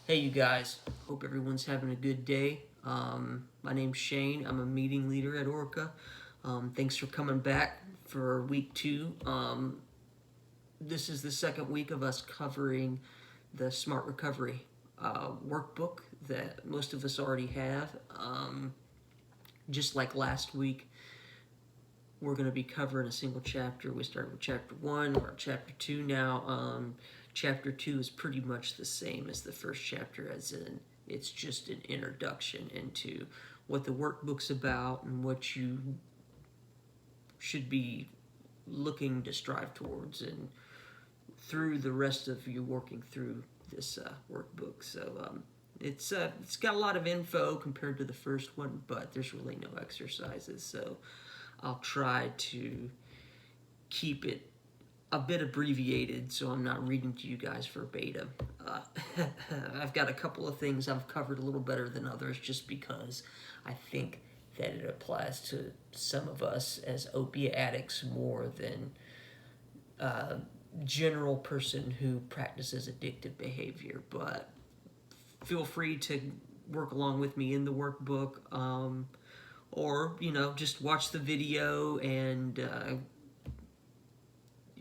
Hey, you guys. Hope everyone's having a good day. My name's Shane. I'm a meeting leader at Orca. Thanks for coming back for week 2. This is the second week of us covering the Smart Recovery workbook that most of us already have. Just like last week, we're going to be covering a single chapter. We started with chapter 1, we're at chapter 2 now. Chapter 2 is pretty much the same as the first chapter, as in it's just an introduction into what the workbook's about and what you should be looking to strive towards and through the rest of you working through this workbook. So it's got a lot of info compared to the first one, but there's really no exercises, so I'll try to keep it a bit abbreviated so I'm not reading to you guys verbatim. I've got a couple of things I've covered a little better than others just because I think that it applies to some of us as opiate addicts more than general person who practices addictive behavior. But feel free to work along with me in the workbook, or just watch the video, and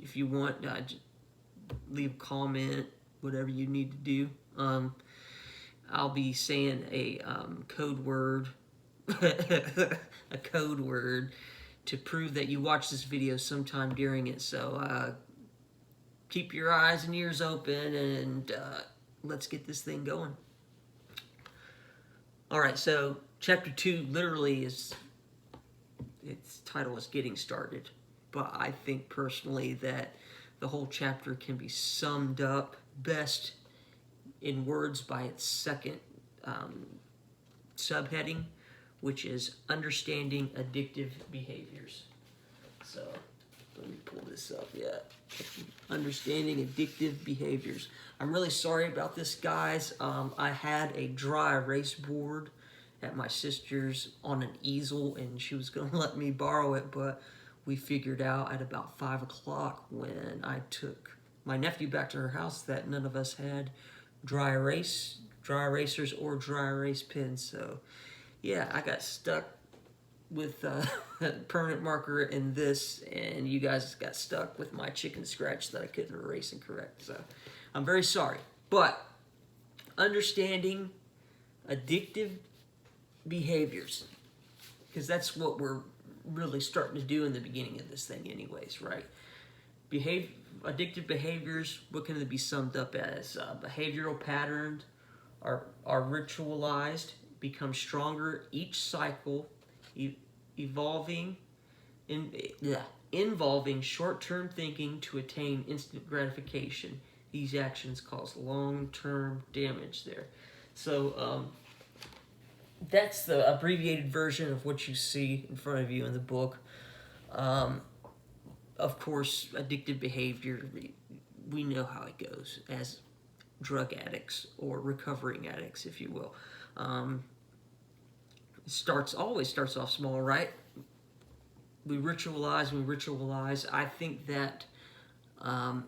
if you want, leave a comment, whatever you need to do. I'll be saying a code word, a code word to prove that you watched this video sometime during it. So keep your eyes and ears open, and let's get this thing going. All right, so chapter 2 literally its title is Getting Started. But I think personally that the whole chapter can be summed up best in words by its second subheading, which is Understanding Addictive Behaviors. So let me pull this up. Yeah, Understanding Addictive Behaviors. I'm really sorry about this, guys. I had a dry erase board at my sister's on an easel, and she was going to let me borrow it, but we figured out at about 5 o'clock when I took my nephew back to her house that none of us had dry erasers or dry erase pens. So yeah, I got stuck with permanent marker in this, and you guys got stuck with my chicken scratch that I couldn't erase and correct. So I'm very sorry. But understanding addictive behaviors, because that's what we're really starting to do in the beginning of this thing anyways, right? Addictive behaviors, what can they be summed up as? Behavioral patterns are ritualized, become stronger each cycle, involving short-term thinking to attain instant gratification. These actions cause long-term damage there. So that's the abbreviated version of what you see in front of you in the book. Of course, addictive behavior, we know how it goes as drug addicts or recovering addicts, if you will. It always starts off small, right? We ritualize. I think that a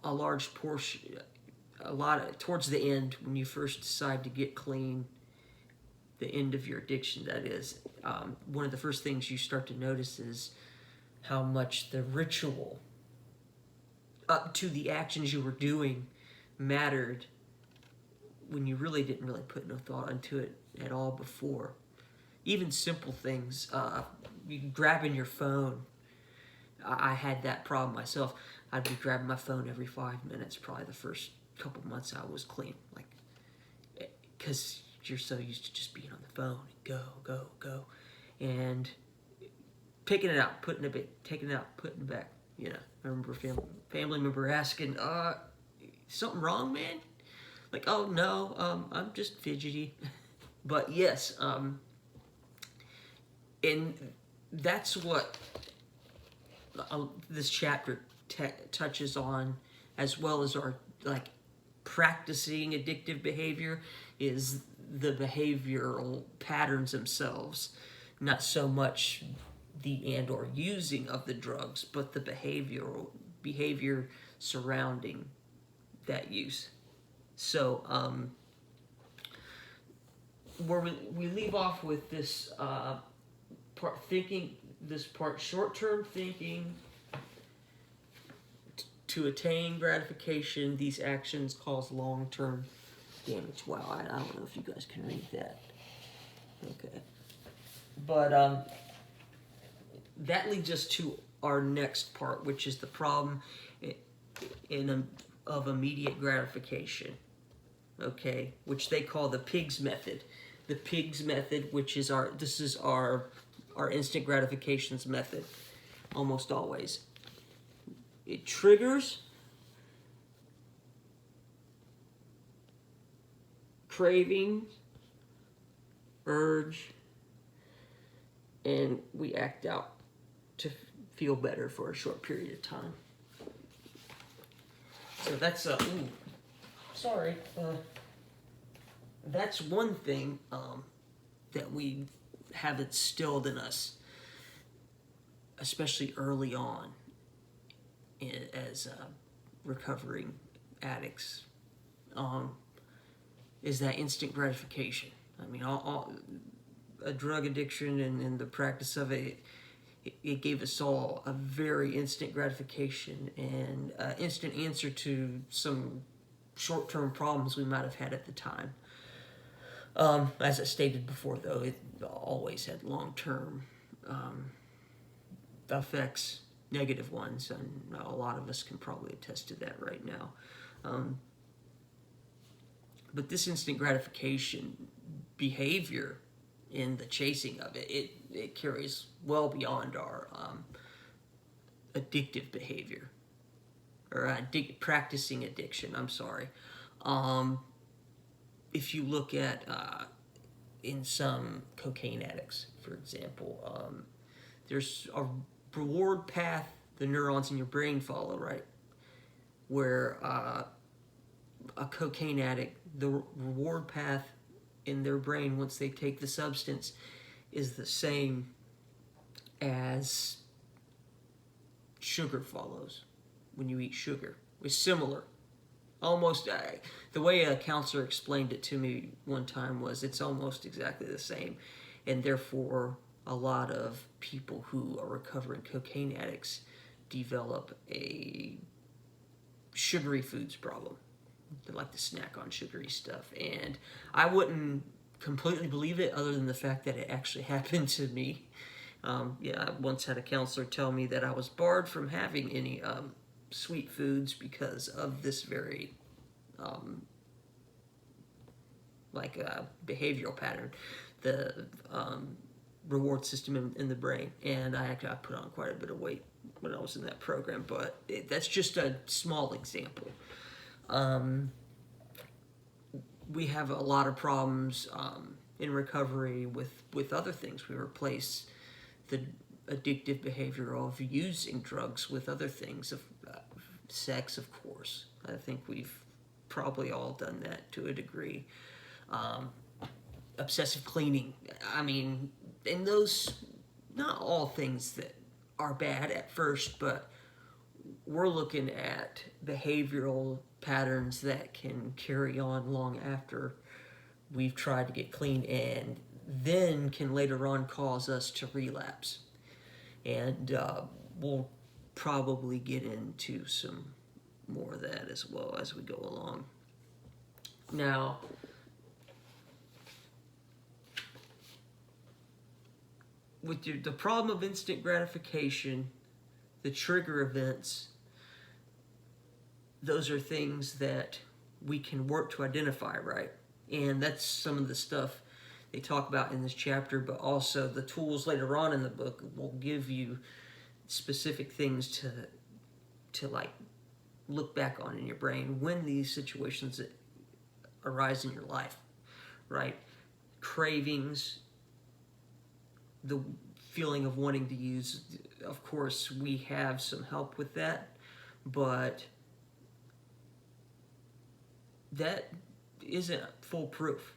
large portion, towards the end, when you first decide to get clean, the end of your addiction, that is, one of the first things you start to notice is how much the ritual up to the actions you were doing mattered when you really didn't put no thought into it at all before. Even simple things, grabbing your phone. I had that problem myself. I'd be grabbing my phone every 5 minutes, probably the first couple months I was clean, because you're so used to just being on the phone and go, and picking it out, putting it back, taking it out, putting it back. I remember a family member asking, something wrong, man? Like, oh no, I'm just fidgety. But yes, and that's what this chapter touches on, as well as our practicing addictive behavior, is the behavioral patterns themselves, not so much the and or using of the drugs, but the behavior surrounding that use. So where we leave off with this part thinking, this part short-term thinking to attain gratification. These actions cause long-term damage. Wow, I don't know if you guys can read that. Okay, but that leads us to our next part, which is the problem of immediate gratification. Okay, which they call the PIGS method. The PIGS method, which is our instant gratifications method, almost always. It triggers craving, urge, and we act out to feel better for a short period of time. So that's that's one thing that we have instilled in us, especially early on, as recovering addicts, is that instant gratification. I mean, a drug addiction and the practice of it gave us all a very instant gratification and instant answer to some short-term problems we might have had at the time. As I stated before, though, it always had long-term effects, negative ones, and a lot of us can probably attest to that right now. But this instant gratification behavior in the chasing of it, it carries well beyond our addictive behavior, or practicing addiction, I'm sorry. If you look at in some cocaine addicts, for example, there's a reward path the neurons in your brain follow, right? Where a cocaine addict, the reward path in their brain once they take the substance is the same as sugar follows when you eat sugar. It's similar. Almost, the way a counselor explained it to me one time was it's almost exactly the same. And therefore, a lot of people who are recovering cocaine addicts develop a sugary foods problem. They like to snack on sugary stuff. And I wouldn't completely believe it other than the fact that it actually happened to me. I once had a counselor tell me that I was barred from having any sweet foods because of this very behavioral pattern, the reward system in the brain. And I put on quite a bit of weight when I was in that program, but that's just a small example. We have a lot of problems in recovery with other things. We replace the addictive behavior of using drugs with other things, of sex, of course. I think we've probably all done that to a degree. Obsessive cleaning. I mean, and those, not all things that are bad at first, but we're looking at behavioral patterns that can carry on long after we've tried to get clean, and then can later on cause us to relapse. And we'll probably get into some more of that as well as we go along. Now, with the problem of instant gratification, the trigger events, those are things that we can work to identify, right? And that's some of the stuff they talk about in this chapter, but also the tools later on in the book will give you specific things to like look back on in your brain when these situations arise in your life, right? Cravings, the feeling of wanting to use, of course, we have some help with that, but that isn't foolproof,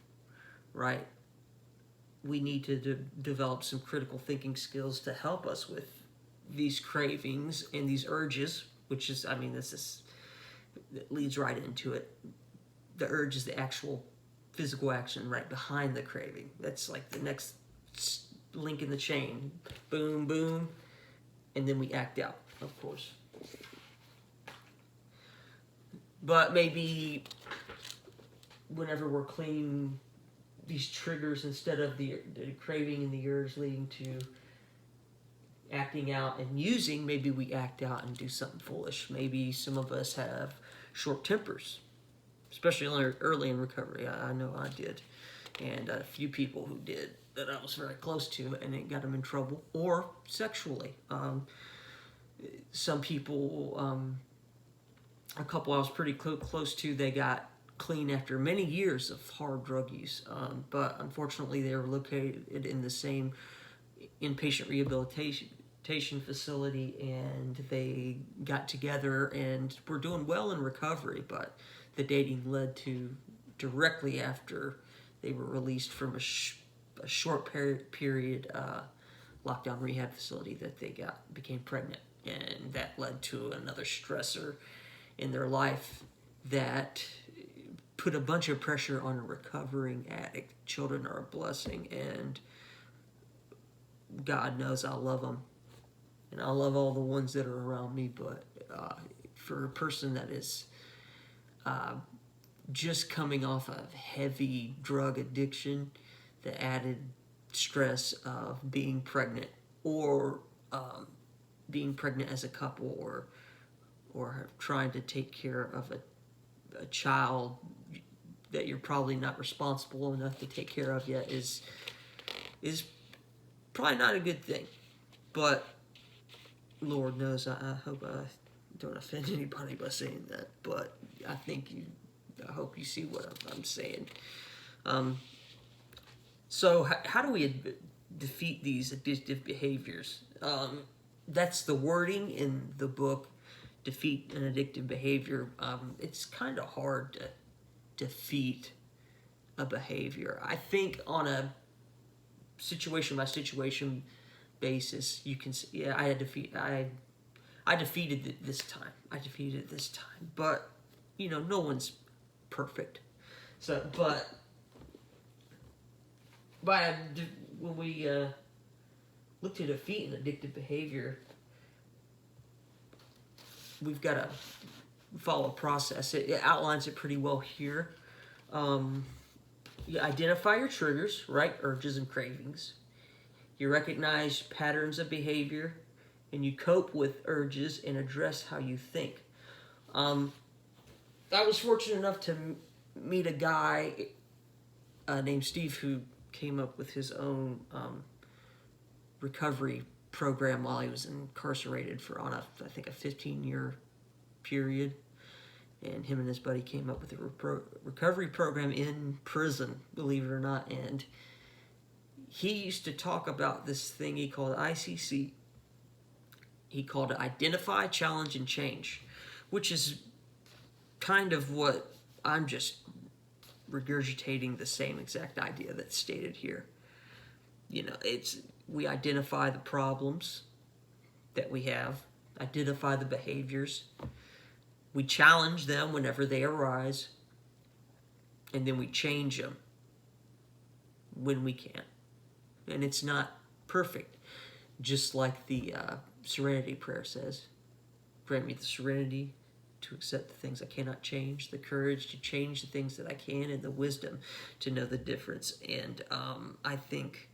right? We need to develop some critical thinking skills to help us with these cravings and these urges, which is, it leads right into it. The urge is the actual physical action right behind the craving. That's like the next link in the chain. Boom, boom, and then we act out, of course. But maybe whenever we're clean, these triggers, instead of the craving and the urge leading to acting out and using, maybe we act out and do something foolish. Maybe some of us have short tempers, especially early in recovery. I know I did, and a few people who did that I was very close to, and it got them in trouble. Or sexually. Some people, a couple I was pretty close to, they got clean after many years of hard drug use, but unfortunately they were located in the same inpatient rehabilitation facility, and they got together and were doing well in recovery, but the dating led to directly after they were released from a short period lockdown rehab facility that they became pregnant, and that led to another stressor in their life that put a bunch of pressure on a recovering addict. Children are a blessing, and God knows I love them, and I love all the ones that are around me, but for a person that is just coming off of heavy drug addiction, the added stress of being pregnant, or being pregnant as a couple, or trying to take care of a child that you're probably not responsible enough to take care of yet is probably not a good thing. But Lord knows, I hope I don't offend anybody by saying that, but I hope you see what I'm saying. So how do we defeat these addictive behaviors? That's the wording in the book, Defeat an Addictive Behavior. It's kind of hard to defeat a behavior. I think on a situation by situation basis, you can see, yeah, I defeated it this time. But no one's perfect. So, but when we look to defeat an addictive behavior, we've got to follow a process. It outlines it pretty well here. You identify your triggers, right? Urges and cravings. You recognize patterns of behavior, and you cope with urges and address how you think. I was fortunate enough to meet a guy named Steve who came up with his own recovery program while he was incarcerated for I think a 15-year period. And him and his buddy came up with a recovery program in prison, believe it or not. And he used to talk about this thing he called ICC. He called it Identify, Challenge, and Change, which is kind of what I'm just regurgitating, the same exact idea that's stated here. We identify the problems that we have, identify the behaviors, we challenge them whenever they arise, and then we change them when we can. And it's not perfect, just like the Serenity Prayer says. Grant me the serenity to accept the things I cannot change, the courage to change the things that I can, and the wisdom to know the difference. And I think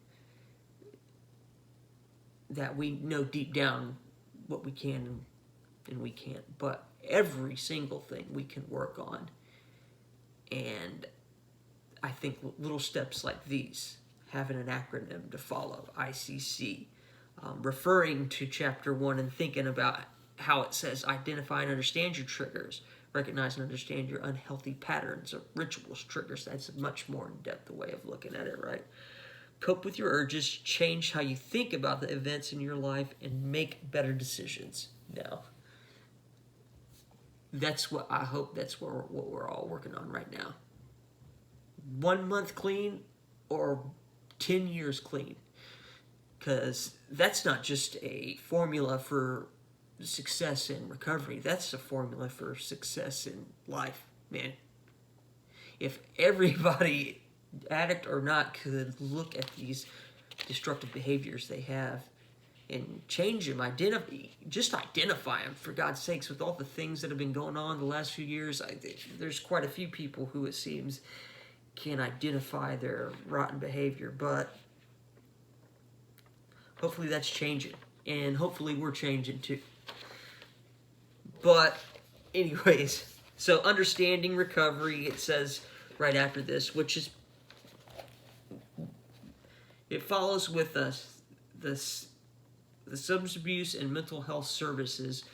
that we know deep down what we can and we can't, but every single thing we can work on. And I think little steps like these, having an acronym to follow, ICC, referring to chapter 1 and thinking about how it says identify and understand your triggers, recognize and understand your unhealthy patterns or rituals, triggers. That's a much more in-depth way of looking at it, right? Cope with your urges, change how you think about the events in your life, and make better decisions. Now, that's what I hope what we're all working on right now. 1 month clean or 10 years clean. Because that's not just a formula for success in recovery. That's a formula for success in life, man. if everybody, addict or not, could look at these destructive behaviors they have and change them, identify them, for God's sakes. With all the things that have been going on the last few years, there's quite a few people who, it seems, can identify their rotten behavior, but hopefully that's changing, and hopefully we're changing too. But anyways, so understanding recovery, it says right after this, which is, it follows with us the Substance Abuse and Mental Health Services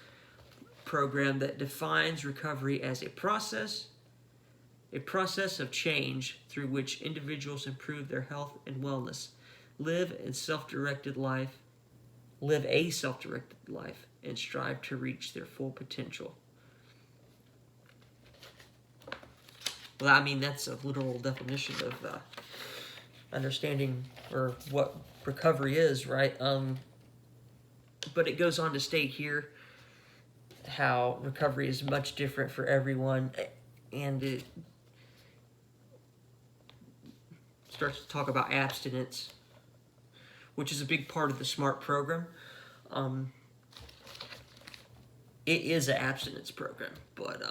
program that defines recovery as a process of change through which individuals improve their health and wellness, live a self-directed life, and strive to reach their full potential. Well, I mean, that's a literal definition of understanding, or what recovery is, right? But it goes on to state here how recovery is much different for everyone, and it starts to talk about abstinence, which is a big part of the SMART program. It is an abstinence program, but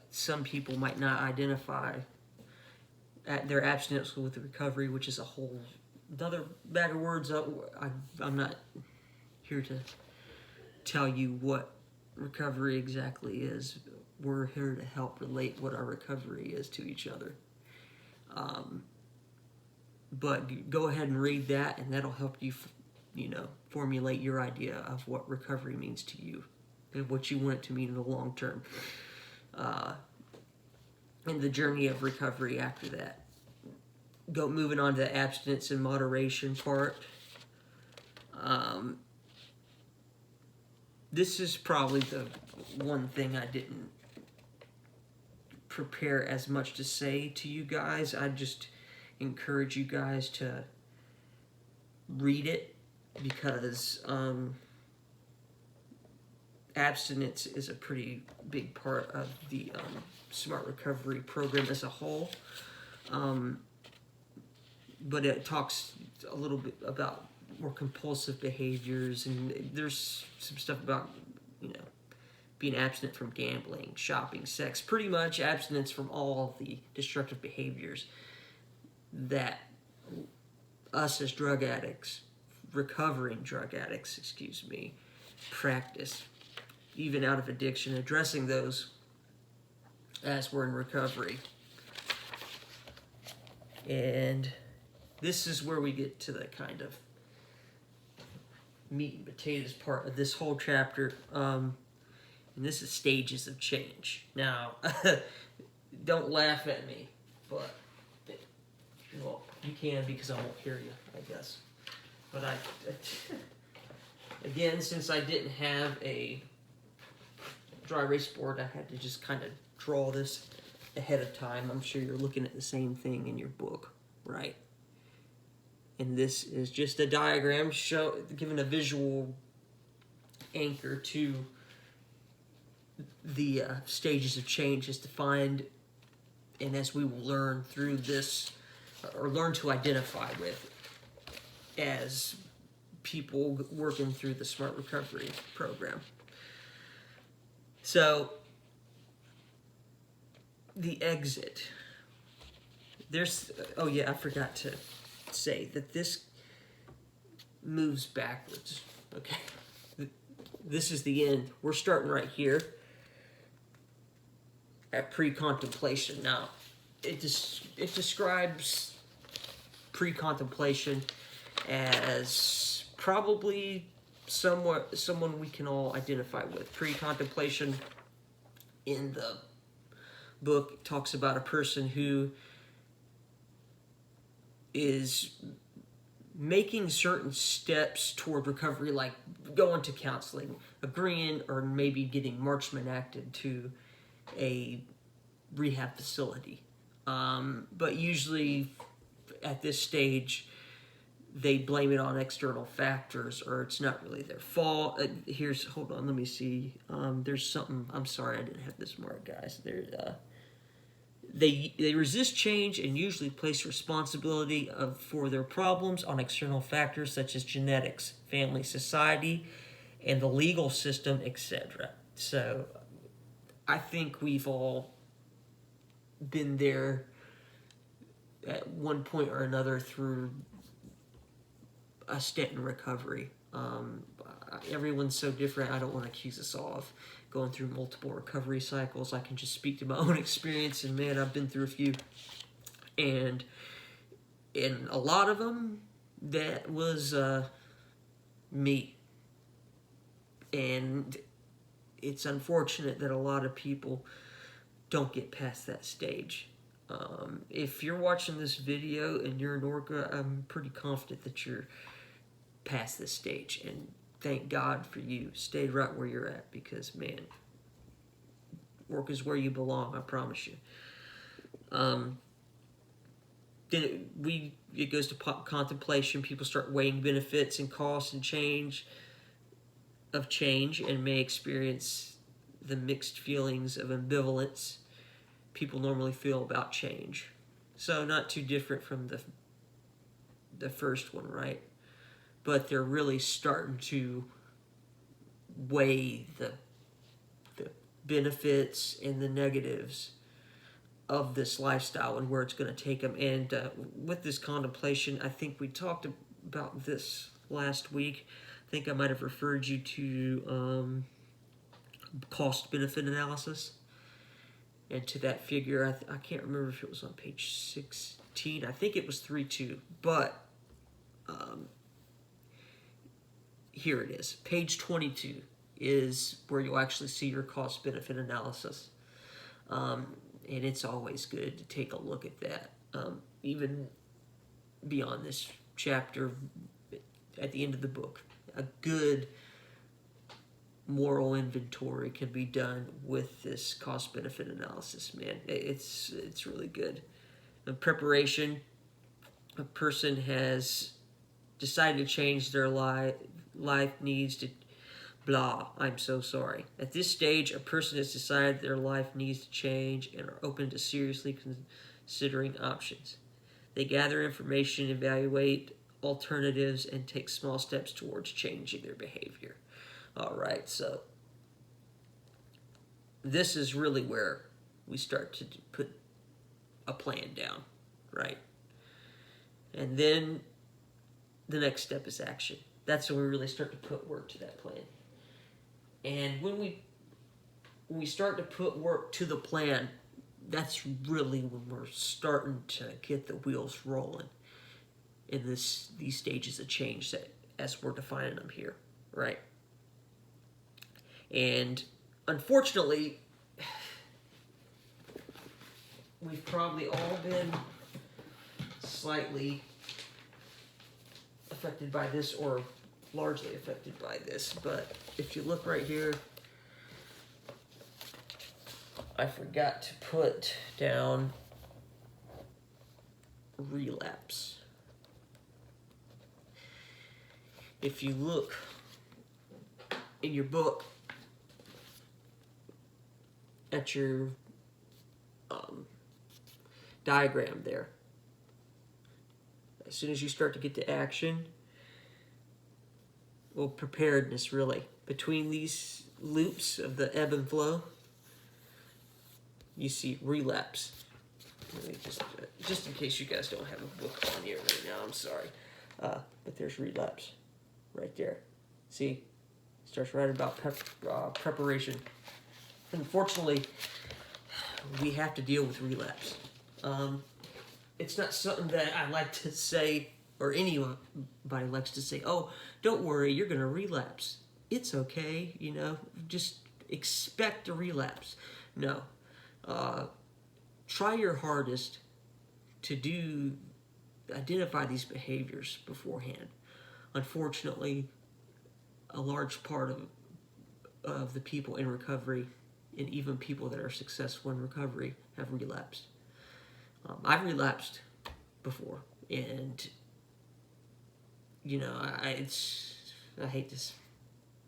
some people might not identify their abstinence with the recovery, which is a whole another bag of words. I'm not here to tell you what recovery exactly is. We're here to help relate what our recovery is to each other. But go ahead and read that, and that'll help you, formulate your idea of what recovery means to you and what you want it to mean in the long term. And the journey of recovery after that. Moving on to the abstinence and moderation part. This is probably the one thing I didn't prepare as much to say to you guys. I just encourage you guys to read it, because abstinence is a pretty big part of the SMART recovery program as a whole. But it talks a little bit about more compulsive behaviors, and there's some stuff about, being abstinent from gambling, shopping, sex, pretty much abstinence from all of the destructive behaviors that us as drug addicts, recovering drug addicts, practice, even out of addiction, addressing those as we're in recovery. And this is where we get to the kind of meat and potatoes part of this whole chapter. And this is stages of change. Now, don't laugh at me, but, well, you can, because I won't hear you, I guess. But again, since I didn't have a dry erase board, I had to just kind of draw this ahead of time. I'm sure you're looking at the same thing in your book, right? And this is just a diagram giving a visual anchor to the stages of change as defined, and as we will learn through this, or learn to identify with, as people working through the SMART recovery program. So, the exit. I forgot to say that this moves backwards. Okay, this is the end. We're starting right here at pre-contemplation. Now, it describes pre-contemplation as probably someone we can all identify with. Pre-contemplation in the book talks about a person who is making certain steps toward recovery, like going to counseling, agreeing, or maybe getting Marchman acted to a rehab facility. But usually at this stage, they blame it on external factors, or it's not really their fault. Hold on, let me see. There's something. I'm sorry, I didn't have this marked, guys. They resist change and usually place responsibility for their problems on external factors such as genetics, family, society, and the legal system, etc. So I think we've all been there at one point or another through a stint in recovery. Everyone's so different. I don't want to accuse us all of going through multiple recovery cycles. I can just speak to my own experience, and man, I've been through a few. And in a lot of them, that was me. And it's unfortunate that a lot of people don't get past that stage. If you're watching this video and you're an Orca, I'm pretty confident that you're past this stage, and thank God for you. Stay right where you're at, because man, Orca's where you belong, I promise you. Then it goes to contemplation. People start weighing benefits and costs and change, and may experience the mixed feelings of ambivalence people normally feel about change. So not too different from the first one, right? But they're really starting to weigh the benefits and the negatives of this lifestyle and where it's going to take them. And with this contemplation, I think we talked about this last week. I think I might have referred you to cost-benefit analysis. And to that figure, I can't remember if it was on page 16. I think it was 3.2. But here it is. Page 22 is where you'll actually see your cost-benefit analysis. And it's always good to take a look at that. Even beyond this chapter, at the end of the book, a good moral inventory can be done with this cost-benefit analysis, man. It's really good. In preparation, a person has decided to change their life needs to blah. I'm so sorry. At this stage, a person has decided their life needs to change and are open to seriously considering options. They gather information, evaluate alternatives, and take small steps towards changing their behavior. All right, so this is really where we start to put a plan down, right? And then the next step is action. That's when we really start to put work to that plan. And when we start to put work to the plan, that's really when we're starting to get the wheels rolling in these stages of change that, as we're defining them here, right? And unfortunately, we've probably all been slightly affected by this, or largely affected by this. But if you look right here, I forgot to put down relapse. If you look in your book at your diagram there, as soon as you start to get to action, well, preparedness really, between these loops of the ebb and flow, you see relapse. Let me just in case you guys don't have a book on here right now, I'm sorry. But there's relapse right there. See? Starts right about preparation. Unfortunately, we have to deal with relapse. It's not something that I like to say, or anybody likes to say, oh, don't worry, you're going to relapse. It's okay, just expect a relapse. No. Try your hardest to identify these behaviors beforehand. Unfortunately, a large part of the people in recovery, and even people that are successful in recovery, have relapsed. I've relapsed before, and I hate to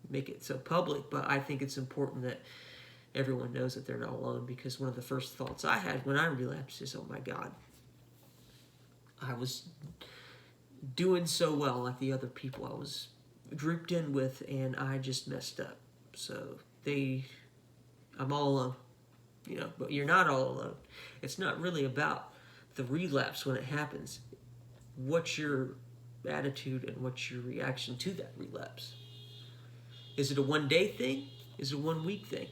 make it so public, but I think it's important that everyone knows that they're not alone, because one of the first thoughts I had when I relapsed is, oh my God, I was doing so well like the other people I was grouped in with, and I just messed up. So I'm all alone, but you're not all alone. It's not really about the relapse when it happens. What's your attitude and what's your reaction to that relapse? Is it a one-day thing? Is it a one-week thing?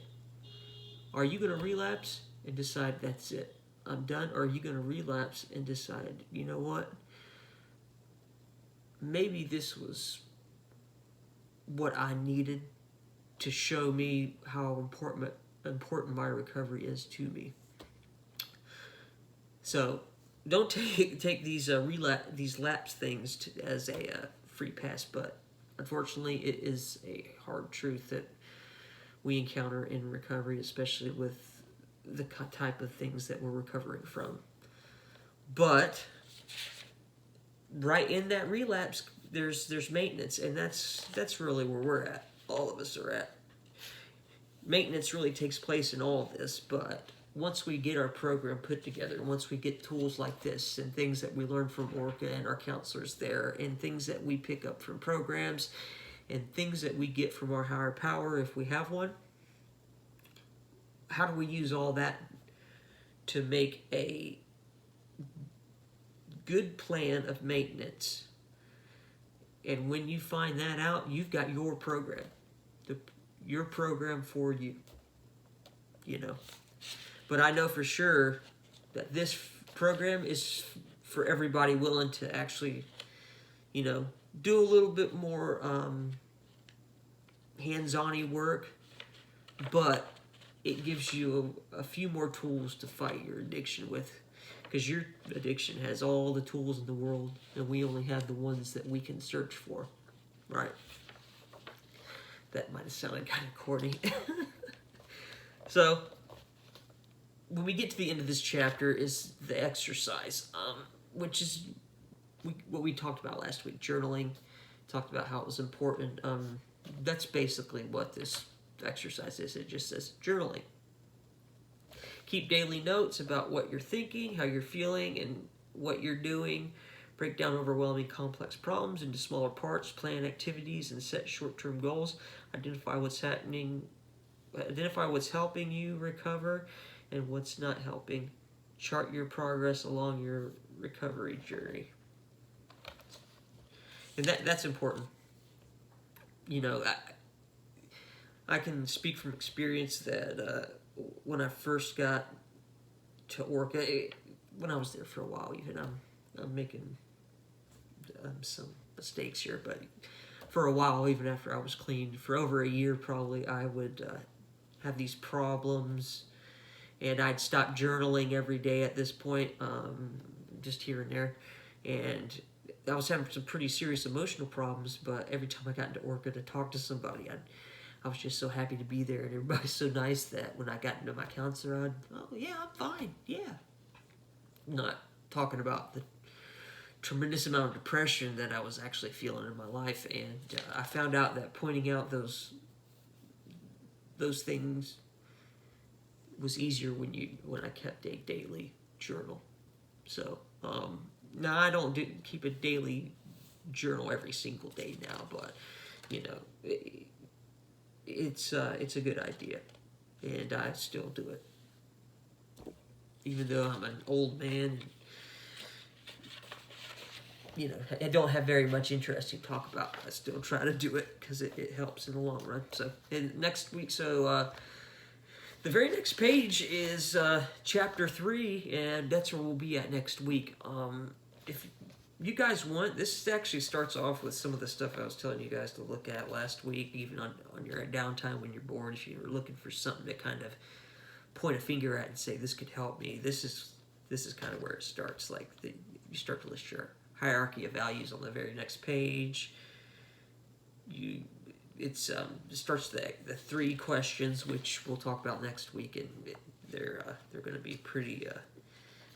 Are you going to relapse and decide that's it, I'm done? Or are you going to relapse and decide, you know what? Maybe this was what I needed to show me how important my recovery is to me. So don't take these lapse things as a free pass, but unfortunately it is a hard truth that we encounter in recovery, especially with the type of things that we're recovering from. But right in that relapse, there's maintenance, and that's really where we're at. All of us are at. Maintenance really takes place in all of this, but once we get our program put together, once we get tools like this and things that we learn from Orca and our counselors there, and things that we pick up from programs, and things that we get from our higher power if we have one, how do we use all that to make a good plan of maintenance? And when you find that out, you've got your program. Your program for you. But I know for sure that this program is for everybody willing to actually, do a little bit more hands-on-y work, but it gives you a few more tools to fight your addiction with, because your addiction has all the tools in the world, and we only have the ones that we can search for, right? That might have sounded kind of corny. So, when we get to the end of this chapter is the exercise, which is what we talked about last week, journaling. Talked about how it was important. That's basically what this exercise is. It just says journaling. Keep daily notes about what you're thinking, how you're feeling, and what you're doing. Break down overwhelming complex problems into smaller parts, plan activities, and set short-term goals. Identify what's happening. Identify what's helping you recover and what's not helping. Chart your progress along your recovery journey. And that's important. I can speak from experience that when I first got to Orca, when I was there for a while, even I'm making some mistakes here, but for a while, even after I was clean, for over a year probably, I would have these problems, and I'd stop journaling every day at this point, just here and there, and I was having some pretty serious emotional problems, but every time I got into Orca to talk to somebody, I was just so happy to be there, and everybody's so nice that when I got into my counselor, oh yeah, I'm fine, yeah. Not talking about the tremendous amount of depression that I was actually feeling in my life, and I found out that pointing out those things was easier when I kept a daily journal. So now I don't keep a daily journal every single day now, but it's a good idea, and I still do it, even though I'm an old man. I don't have very much interest to talk about. I still try to do it because it helps in the long run. So, and next week, the very next page is chapter 3, and that's where we'll be at next week. If you guys want, this actually starts off with some of the stuff I was telling you guys to look at last week, even on your downtime when you're bored. If you're looking for something to kind of point a finger at and say, this could help me, this is kind of where it starts. Like, you start to list your hierarchy of values on the very next page. It starts the 3 questions, which we'll talk about next week, and they're going to be pretty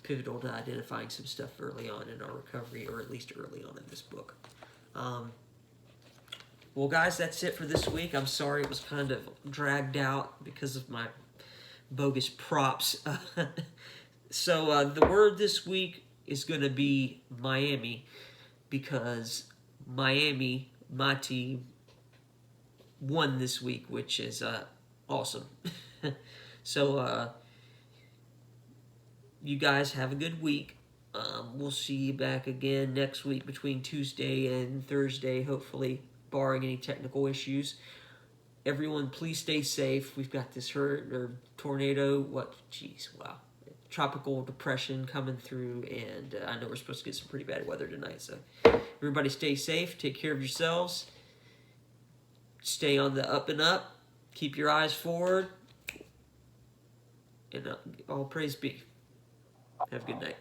pivotal to identifying some stuff early on in our recovery, or at least early on in this book. Well, guys, that's it for this week. I'm sorry it was kind of dragged out because of my bogus props. So the word this week is going to be Miami, because Miami, my team, won this week, which is awesome. So you guys have a good week. We'll see you back again next week between Tuesday and Thursday, hopefully, barring any technical issues. Everyone, please stay safe. We've got this tornado, wow. Tropical depression coming through, and I know we're supposed to get some pretty bad weather tonight. So everybody stay safe, take care of yourselves, stay on the up and up, keep your eyes forward, and all praise be. Have a good night.